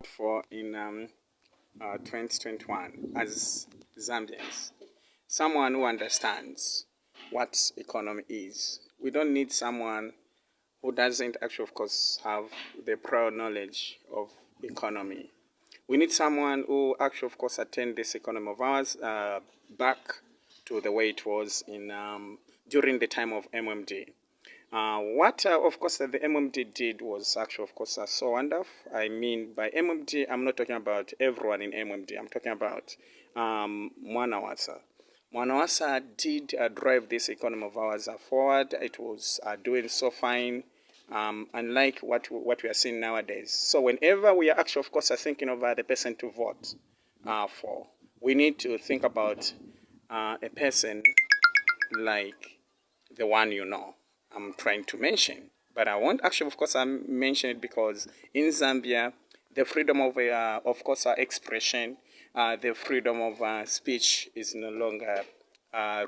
for in 2021 as Zambians. Someone who understands what economy is. We don't need someone who doesn't actually, of course, have the prior knowledge of economy. We need someone who actually, of course, attend this economy of ours back to the way it was in during the time of MMD. What, of course, the MMD did was actually, of course, so wonderful. I mean, by MMD, I'm not talking about everyone in MMD. I'm talking about Mwanawasa. Mwanawasa did drive this economy of ours forward. It was doing so fine, unlike what we are seeing nowadays. So whenever we are actually, of course, are thinking of the person to vote for, we need to think about a person like the one I'm trying to mention. But I won't actually, of course, I mention it because in Zambia, the freedom of course, expression, the freedom of speech is no longer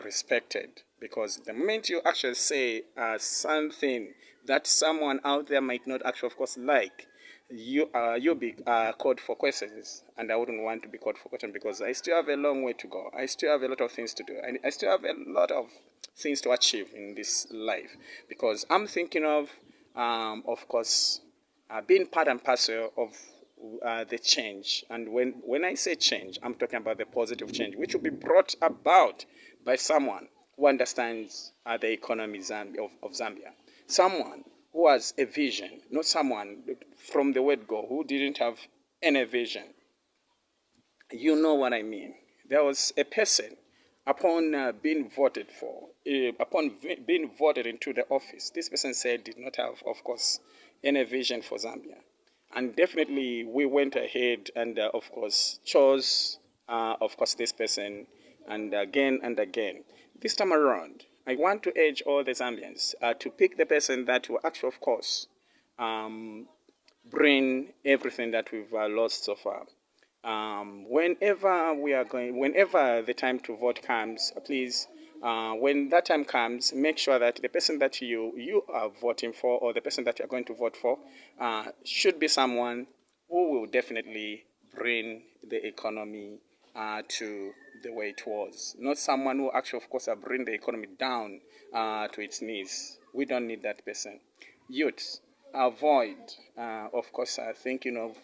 respected. Because the moment you actually say something that someone out there might not actually, of course, like, you'll be called for questions, and I wouldn't want to be called for questions because I still have a long way to go. I still have a lot of things to do, and I still have a lot of things to achieve in this life because I'm thinking of course, being part and parcel of the change. And when I say change, I'm talking about the positive change, which will be brought about by someone who understands the economy of Zambia. Someone who has a vision, not someone from the word go who didn't have any vision. You know what I mean. There was a person upon being voted for, being voted into the office. This person said did not have, of course, any vision for Zambia. And definitely we went ahead and, of course, chose, of course, this person and again. This time around, I want to urge all the Zambians to pick the person that will actually, of course, bring everything that we've lost so far. Whenever the time to vote comes, please, when that time comes, make sure that the person that you are voting for or the person that you're going to vote for should be someone who will definitely bring the economy to the way it was. Not someone who actually, of course, bring the economy down to its knees. We don't need that person. Youths, avoid, of course, thinking of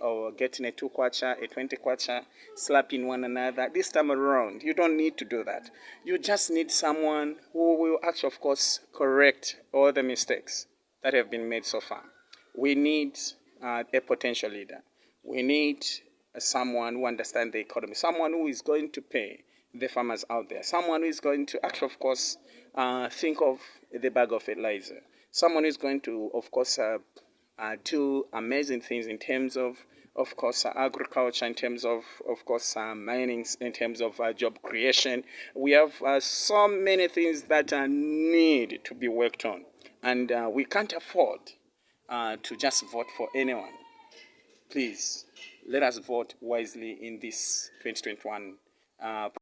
or getting a 2 kwacha, a 20 kwacha, slapping one another. This time around, you don't need to do that. You just need someone who will actually, of course, correct all the mistakes that have been made so far. We need a potential leader. We need someone who understands the economy, someone who is going to pay the farmers out there, someone who is going to actually, of course, think of the bag of fertilizer, someone who is going to, of course, do amazing things in terms of course, agriculture, in terms of course, mining, in terms of job creation. We have so many things that need to be worked on, and we can't afford to just vote for anyone. Please, let us vote wisely in this 2021